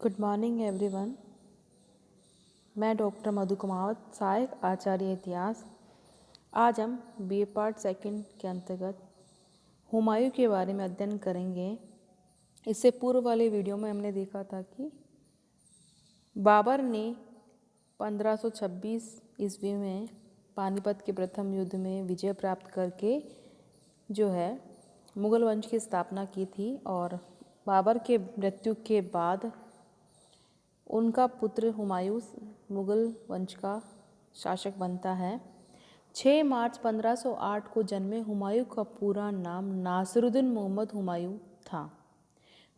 Good morning everyone. मैं doctor मधु कुमावत, सहायक आचार्य इतिहास। आज हम बी पार्ट सेकंड के अंतर्गत हुमायूं के बारे में अध्ययन करेंगे। इससे पूर्व वाले वीडियो में हमने देखा था कि बाबर ने 1526 ईस्वी में पानीपत के प्रथम युद्ध में विजय प्राप्त करके जो है मुगल वंश की स्थापना की थी और बाबर के मृत्यु के बाद उनका पुत्र हुमायूं मुगल वंश का शासक बनता है। 6 मार्च 1508 को जन्मे हुमायूं का पूरा नाम नासिरुद्दीन मोहम्मद हुमायूं था।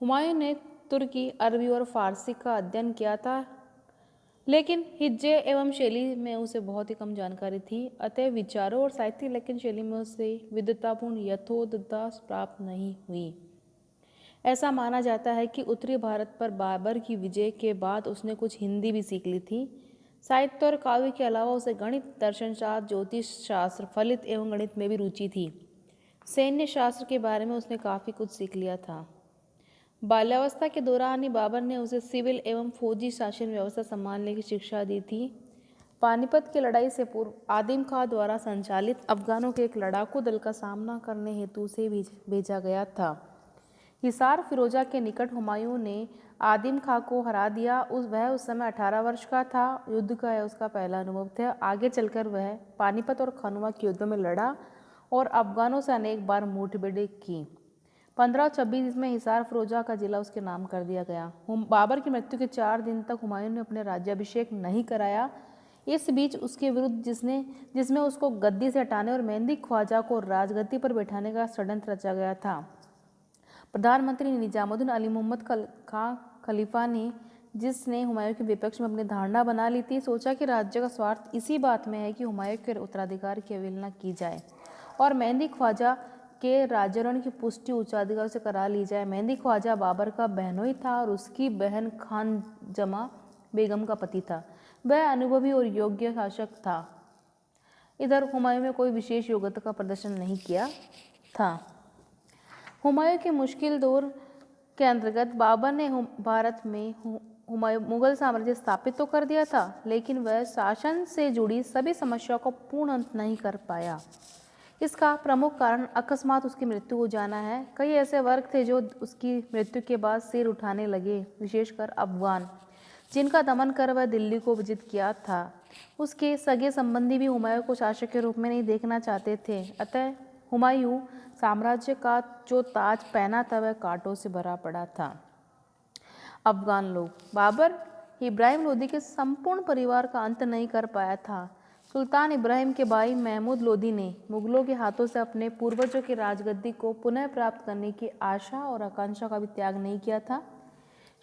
हुमायूं ने तुर्की, अरबी और फारसी का अध्ययन किया था, लेकिन हिज्जे एवं शैली में उसे बहुत ही कम जानकारी थी। अतः विचारों और साहित्य लेखन शैली में उसे विद्वतापूर्ण यथोदता प्राप्त नहीं हुई। ऐसा माना जाता है कि उत्तरी भारत पर बाबर की विजय के बाद उसने कुछ हिंदी भी सीख ली थी। साहित्य और काव्य के अलावा उसे गणित, दर्शनशास्त्र, ज्योतिष शास्त्र, फलित एवं गणित में भी रुचि थी। सैन्य शास्त्र के बारे में उसने काफ़ी कुछ सीख लिया था। बाल्यावस्था के दौरान ही बाबर ने उसे सिविल एवं फौजी शासन व्यवस्था संभालने की शिक्षा दी थी। पानीपत की लड़ाई से पूर्व आदिम खां द्वारा संचालित अफगानों के एक लड़ाकू दल का सामना करने हेतु उसे भेजा गया था। हिसार फिरोजा के निकट हुमायूं ने आदिम खां को हरा दिया। वह उस समय 18 वर्ष का था। युद्ध का यह उसका पहला अनुभव था। आगे चलकर वह पानीपत और खनवा के युद्धों में लड़ा और अफगानों से अनेक बार मुठभेड़ की। 1526 में हिसार फिरोजा का जिला उसके नाम कर दिया गया। बाबर की मृत्यु के 4 दिन तक हुमायूं ने अपने राज्याभिषेक नहीं कराया। इस बीच उसके विरुद्ध जिसमें उसको गद्दी से हटाने और मेहंदी ख्वाजा को राजगद्दी पर बैठाने का षड्यंत्र रचा गया था। प्रधानमंत्री निजामुद्दीन अली मोहम्मद खां खलीफा ने, जिसने हुमायूं के विपक्ष में अपनी धारणा बना ली थी, सोचा कि राज्य का स्वार्थ इसी बात में है कि हुमायूं के उत्तराधिकार की अवहेलना की जाए और मेहंदी ख्वाजा के राज्यारोहण की पुष्टि उच्चाधिकार से करा ली जाए। मेहंदी ख्वाजा बाबर का बहनोई था और उसकी बहन खान जमा बेगम का पति था। वह अनुभवी और योग्य शासक था। इधर हुमायूं में कोई विशेष योग्यता का प्रदर्शन नहीं किया था। हुमायूं के मुश्किल दौर के अंतर्गत बाबर ने भारत में मुगल साम्राज्य स्थापित तो कर दिया था, लेकिन वह शासन से जुड़ी सभी समस्याओं को पूर्ण अंत नहीं कर पाया। इसका प्रमुख कारण अकस्मात उसकी मृत्यु हो जाना है। कई ऐसे वर्ग थे जो उसकी मृत्यु के बाद सिर उठाने लगे, विशेषकर अफगान, जिनका दमन कर वह दिल्ली को विजित किया था। उसके सगे संबंधी भी हुमायूं को शासक के रूप में नहीं देखना चाहते थे। अतः हुमायूं साम्राज्य का जो ताज पहना था वह कांटों से भरा पड़ा था। अफगान लोग। बाबर इब्राहिम लोदी के संपूर्ण परिवार का अंत नहीं कर पाया था। सुल्तान इब्राहिम के भाई महमूद लोदी ने मुगलों के हाथों से अपने पूर्वजों की राजगद्दी को पुनः प्राप्त करने की आशा और आकांक्षा का भी त्याग नहीं किया था।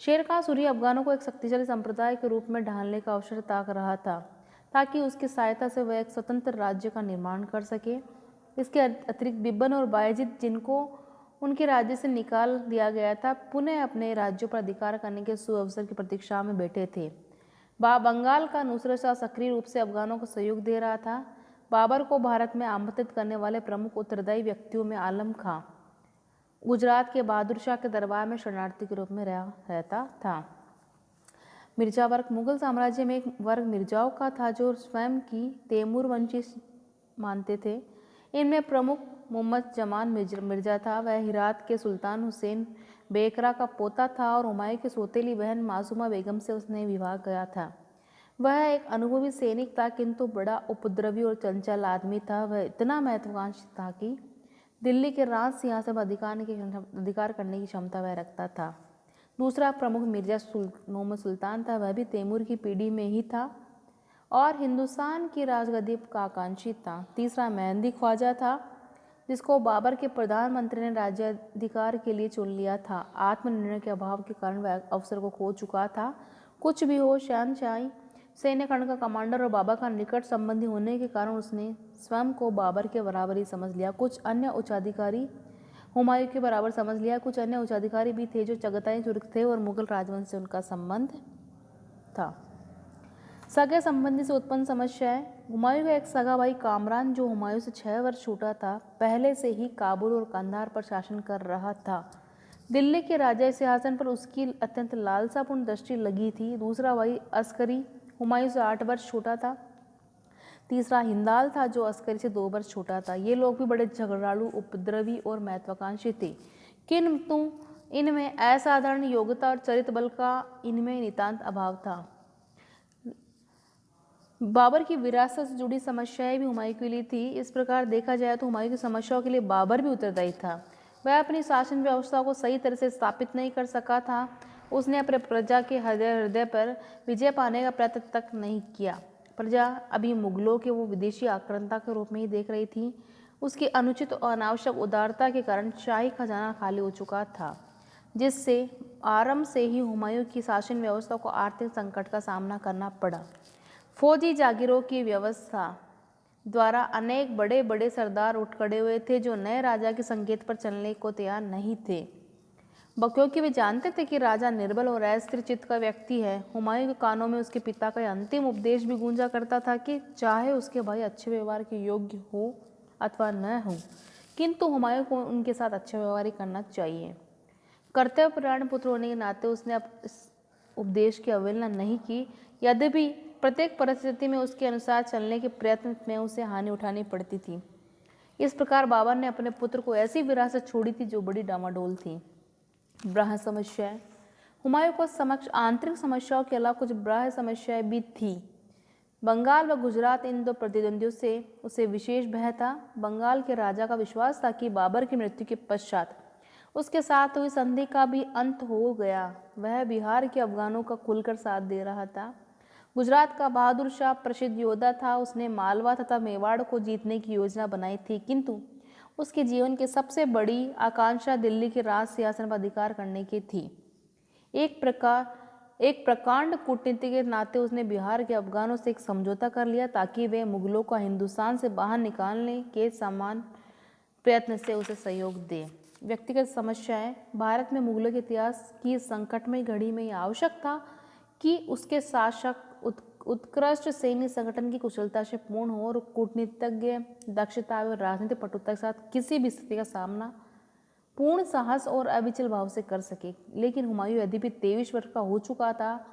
शेर खां सूरी अफगानों को एक शक्तिशाली संप्रदाय के रूप में ढालने का अवसर ताक रहा था, ताकि उसकी सहायता से वह एक स्वतंत्र राज्य का निर्माण कर सके। इसके अतिरिक्त बिब्बन और बायजीद, जिनको उनके राज्य से निकाल दिया गया था, पुनः अपने राज्यों पर अधिकार करने के सुअवसर की प्रतीक्षा में बैठे थे। बंगाल का नुसरत शाह सक्रिय रूप से अफगानों को सहयोग दे रहा था। बाबर को भारत में आमंत्रित करने वाले प्रमुख उत्तरदायी व्यक्तियों में आलम खां गुजरात के बहादुर शाह के दरबार में शरणार्थी के रूप में रहता था। मिर्जा वर्ग। मुगल साम्राज्य में एक वर्ग मिर्जाओं का था जो स्वयं की तैमूर वंशी मानते थे। इनमें प्रमुख मोहम्मद जमान मिर्जा था। वह हिरात के सुल्तान हुसैन बेकरा का पोता था और हुमायूं की सौतेली बहन मासूमा बेगम से उसने विवाह किया था। वह एक अनुभवी सैनिक था, किंतु बड़ा उपद्रवी और चंचल आदमी था। वह इतना महत्वाकांक्षी था कि दिल्ली के राज सिंहासन पर अधिकार करने की क्षमता वह रखता था। दूसरा प्रमुख मिर्जा मोहम्मद सुल्तान था। वह भी तैमूर की पीढ़ी में ही था और हिंदुस्तान की राजगद्दी का आकांक्षी था। तीसरा मेहंदी ख्वाजा था, जिसको बाबर के प्रधानमंत्री ने राज्याधिकार के लिए चुन लिया था। आत्मनिर्णय के अभाव के कारण वह अवसर को खो चुका था। कुछ भी हो, शहनशाही सैन्य खंड का कमांडर और बाबर का निकट संबंधी होने के कारण उसने स्वयं को बाबर के बराबर ही समझ लिया। कुछ अन्य उच्चाधिकारी हुमायूं के बराबर समझ लिया। कुछ अन्य उच्चाधिकारी भी थे जो चगताई तुर्क थे और मुगल राजवंश से उनका संबंध था। सगे संबंधी से उत्पन्न समस्याएं। हुमायूं का एक सगा भाई कामरान, जो हुमायूं से 6 वर्ष छोटा था, पहले से ही काबुल और कंधार पर शासन कर रहा था। दिल्ली के राजा सिंहासन पर उसकी अत्यंत लालसापूर्ण दृष्टि लगी थी। दूसरा भाई अस्करी हुमायूं से 8 वर्ष छोटा था। तीसरा हिंदाल था जो अस्करी से 2 वर्ष छोटा था। ये लोग भी बड़े झगड़ालू, उपद्रवी और महत्वाकांक्षी थे, किंतु इनमें असाधारण योग्यता और चरित्र बल का इनमें नितांत अभाव था। बाबर की विरासत से जुड़ी समस्याएं भी हुमायूं के लिए थी। इस प्रकार देखा जाए तो हुमायूं की समस्याओं के लिए बाबर भी उत्तरदायी था। वह अपनी शासन व्यवस्था को सही तरह से स्थापित नहीं कर सका था। उसने अपने प्रजा के हृदय पर विजय पाने का प्रयत्न तक नहीं किया। प्रजा अभी मुगलों के वो विदेशी आक्रांता के रूप में ही देख रही थी। उसकी अनुचित और अनावश्यक उदारता के कारण शाही खजाना खाली हो चुका था, जिससे आरंभ से ही हुमायूं की शासन व्यवस्था को आर्थिक संकट का सामना करना पड़ा। फौजी जागीरों की व्यवस्था द्वारा अनेक बड़े बड़े सरदार उठ खड़े हुए थे जो नए राजा के संकेत पर चलने को तैयार नहीं थे, क्योंकि वे जानते थे कि राजा निर्बल और अस्थिर चित्त का व्यक्ति है। हुमायूं के कानों में उसके पिता का अंतिम उपदेश भी गूंजा करता था कि चाहे उसके भाई अच्छे व्यवहार के योग्य हो अथवा न हो, किंतु हुमायूं को उनके साथ अच्छा व्यवहार ही करना चाहिए। कर्तव्यपरायण पुत्र होने के नाते उसने इस उपदेश की अवहेलना नहीं की। यद्यपि प्रत्येक परिस्थिति में उसके अनुसार चलने के प्रयत्न में उसे हानि उठानी पड़ती थी। इस प्रकार बाबर ने अपने पुत्र को ऐसी विरासत छोड़ी थी जो बड़ी डामाडोल थी। बाह्य समस्याएं। हुमायूं को समक्ष आंतरिक समस्याओं के अलावा कुछ बाह्य समस्याएं भी थी। बंगाल व गुजरात इन दो प्रतिद्वंदियों से उसे विशेष भय था। बंगाल के राजा का विश्वास था कि बाबर की मृत्यु के पश्चात उसके साथ हुई संधि का भी अंत हो गया। वह बिहार के अफगानों का खुलकर साथ दे रहा था। गुजरात का बहादुर शाह प्रसिद्ध योद्धा था। उसने मालवा तथा मेवाड़ को जीतने की योजना बनाई थी, किंतु उसके जीवन की सबसे बड़ी आकांक्षा दिल्ली के राज सिंहासन पर अधिकार करने की थी। एक प्रकांड कूटनीति के नाते उसने बिहार के अफगानों से एक समझौता कर लिया ताकि वे मुगलों को हिंदुस्तान से बाहर निकालने के समान प्रयत्न से उसे सहयोग दें। व्यक्तिगत समस्याएं। भारत में मुगलों के इतिहास की संकटमय घड़ी में यह आवश्यक था कि उसके शासक उत्कृष्ट सैन्य संगठन की कुशलता से पूर्ण हो और कूटनीतिज्ञ दक्षता और राजनीतिक पटुता के साथ किसी भी स्थिति का सामना पूर्ण साहस और अविचल भाव से कर सके। लेकिन हुमायूं यद्यपि 23 वर्ष का हो चुका था,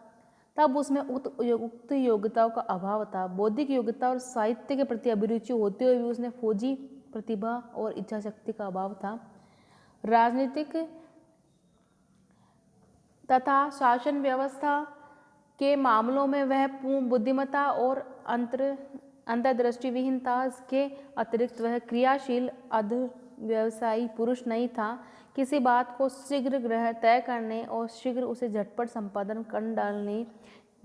तब उसमें उक्त योग्यताओं का अभाव था। बौद्धिक योग्यता और साहित्य के प्रति अभिरुचि होते हुए भी उसने फौजी प्रतिभा और इच्छा शक्ति का अभाव था। राजनीतिक तथा शासन व्यवस्था के मामलों में वह पूर्ण बुद्धिमत्ता और अंतर्दृष्टि विहीन था। इसके अतिरिक्त वह क्रियाशील व्यवसायी पुरुष नहीं था। किसी बात को शीघ्र तय करने और शीघ्र उसे झटपट संपादन कर डालने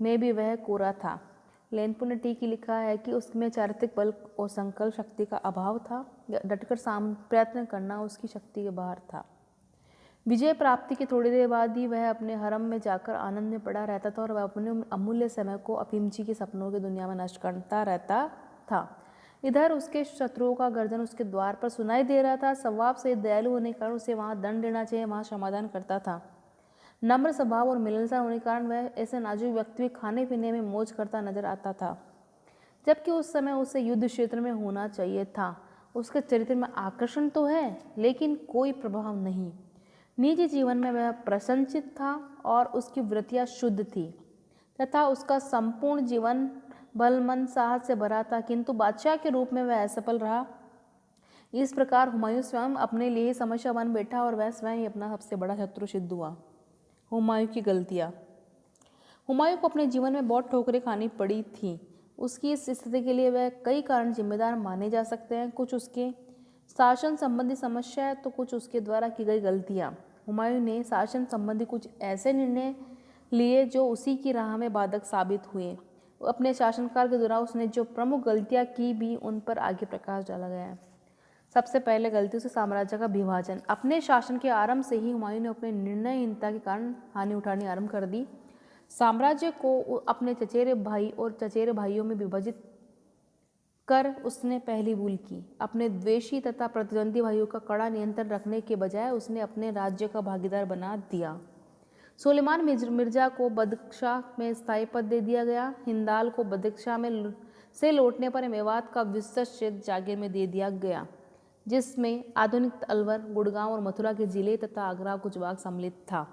में भी वह कोरा था। लेनपुर ने टीकी लिखा है कि उसमें चारित्रिक बल और संकल्प शक्ति का अभाव था। डटकर प्रयत्न करना उसकी शक्ति के बाहर था। विजय प्राप्ति के थोड़ी देर बाद ही वह अपने हरम में जाकर आनंद में पड़ा रहता था और वह अपने अमूल्य समय को अफीमची के सपनों की दुनिया में नष्ट करता रहता था। इधर उसके शत्रुओं का गर्जन उसके द्वार पर सुनाई दे रहा था। स्वभाव से दयालु होने के कारण उसे वहाँ दंड देना चाहिए, वहाँ समाधान करता था। नम्र स्वभाव और मिलनसार होने के कारण वह ऐसे नाजुक व्यक्ति खाने पीने में मौज करता नजर आता था, जबकि उस समय उसे युद्ध क्षेत्र में होना चाहिए था। उसके चरित्र में आकर्षण तो है, लेकिन कोई प्रभाव नहीं। निजी जीवन में वह प्रसन्नचित्त था और उसकी वृत्तियाँ शुद्ध थी तथा उसका संपूर्ण जीवन बल मन साहस से भरा था, किंतु बादशाह के रूप में वह असफल रहा। इस प्रकार हुमायूं स्वयं अपने लिए ही समस्या बन बैठा और वह स्वयं ही अपना सबसे बड़ा शत्रु सिद्ध हुआ। हुमायूं की गलतियाँ। हुमायूं को अपने जीवन में बहुत ठोकरें खानी पड़ी थी। उसकी इस स्थिति के लिए वह कई कारण जिम्मेदार माने जा सकते हैं। कुछ उसके शासन संबंधी समस्या है तो कुछ उसके द्वारा की गई गलतियाँ। हुमायूं ने शासन संबंधी कुछ ऐसे निर्णय लिए जो उसी की राह में बाधक साबित हुए। अपने शासनकाल के दौरान उसने जो प्रमुख गलतियां की भी उन पर आगे प्रकाश डाला गया है। सबसे पहले गलती से साम्राज्य का विभाजन। अपने शासन के आरंभ से ही हुमायूं ने अपने निर्णयहीनता के कारण हानि उठानी आरंभ कर दी। साम्राज्य को अपने चचेरे भाई और चचेरे भाइयों में विभाजित कर उसने पहली भूल की। अपने द्वेषी तथा प्रतिद्वंदी भाइयों का कड़ा नियंत्रण रखने के बजाय उसने अपने राज्य का भागीदार बना दिया। सुलेमान मिर्जा को बदख्शां में स्थायी पद दे दिया गया। हिंदाल को बदख्शां में से लौटने पर मेवात का विस्तृत क्षेत्र जागीर में दे दिया गया। जिसमें आधुनिक अलवर, गुड़गांव और मथुरा के जिले तथा आगरा गुजरात सम्मिलित था,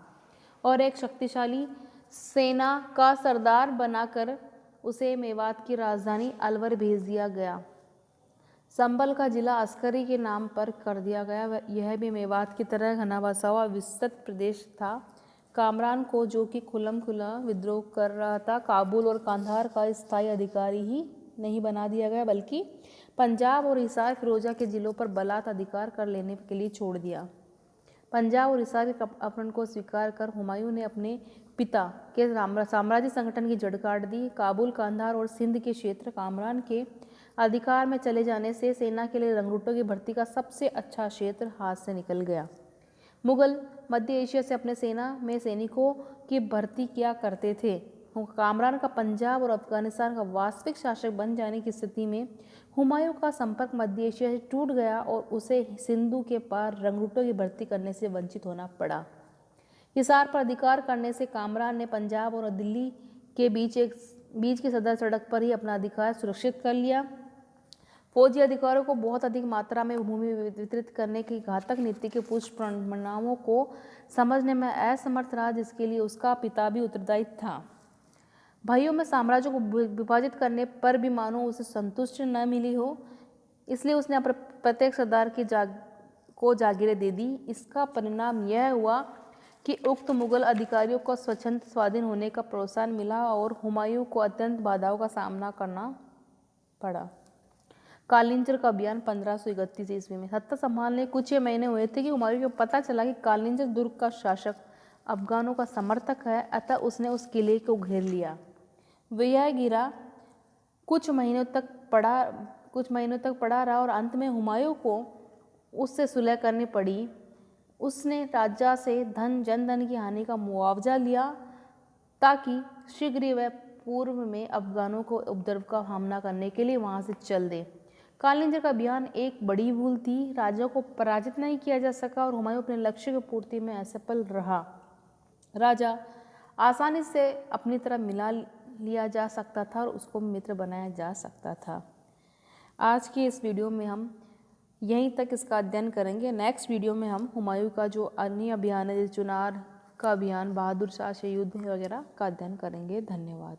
और एक शक्तिशाली सेना का सरदार बनाकर उसे मेवात की राजधानी अलवर भेज दिया गया। संभल का जिला अस्करी के नाम पर कर दिया गया। यह भी मेवात की तरह घना बसा हुआ विस्तृत प्रदेश था। कामरान को, जो कि खुल्लम-खुल्ला विद्रोह कर रहा था, काबुल और कांधार का स्थायी अधिकारी ही नहीं बना दिया गया, बल्कि पंजाब और हिसार फिरोजा के जिलों पर बलात् अधिकार कर लेने के लिए छोड़ दिया। पंजाब और हिसार के अपहरण को स्वीकार कर हुमायूं ने अपने पिता के साम्राज्य संगठन की जड़ काट दी। काबुल, कांधार और सिंध के क्षेत्र कामरान के अधिकार में चले जाने से सेना के लिए रंगरूटों की भर्ती का सबसे अच्छा क्षेत्र हाथ से निकल गया। मुगल मध्य एशिया से अपने सेना में सैनिकों की भर्ती किया करते थे। कामरान का पंजाब और अफगानिस्तान का वास्तविक शासक बन जाने की स्थिति में हुमायूं का संपर्क मध्य एशिया से टूट गया और उसे सिंधु के पार रंगरूटों की भर्ती करने से वंचित होना पड़ा। हिसार पर अधिकार करने से कामरान ने पंजाब और दिल्ली के बीच की सदर सड़क पर ही अपना अधिकार सुरक्षित कर लिया। फौजी अधिकारियों को बहुत अधिक मात्रा में भूमि वितरित करने की घातक नीति के दुष्परिणामों को समझने में असमर्थ रहा, जिसके लिए उसका पिता भी उत्तरदायी था। भाइयों में साम्राज्य को विभाजित करने पर भी मानो उसे संतुष्टि न मिली हो, इसलिए उसने अपने प्रत्येक सरदार को जागीरें दे दी। इसका परिणाम यह हुआ कि उक्त मुगल अधिकारियों को स्वच्छंद स्वाधीन होने का प्रोत्साहन मिला और हुमायूं को अत्यंत बाधाओं का सामना करना पड़ा। कालिंजर का अभियान 1531 ईस्वी में। सत्ता संभालने कुछ ही महीने हुए थे कि हुमायूं को पता चला कि कालिंजर दुर्ग का शासक अफगानों का समर्थक है, अतः उसने उस किले को घेर लिया। वह घिरा कुछ महीनों तक पड़ा रहा और अंत में हुमायूं को उससे सुलह करनी पड़ी। उसने राजा से जनधन की हानि का मुआवजा लिया ताकि शीघ्र ही वह पूर्व में अफगानों को उपद्रव का सामना करने के लिए वहां से चल दे। कालिंजर का अभियान एक बड़ी भूल थी। राजा को पराजित नहीं किया जा सका और हुमायूं अपने लक्ष्य की पूर्ति में असफल रहा। राजा आसानी से अपनी तरफ मिला लिया जा सकता था और उसको मित्र बनाया जा सकता था। आज की इस वीडियो में हम यहीं तक इसका अध्ययन करेंगे। नेक्स्ट वीडियो में हम हुमायूं का जो अन्य अभियान है, जैसे चुनार का अभियान, बहादुर शाह से युद्ध वगैरह का अध्ययन करेंगे। धन्यवाद।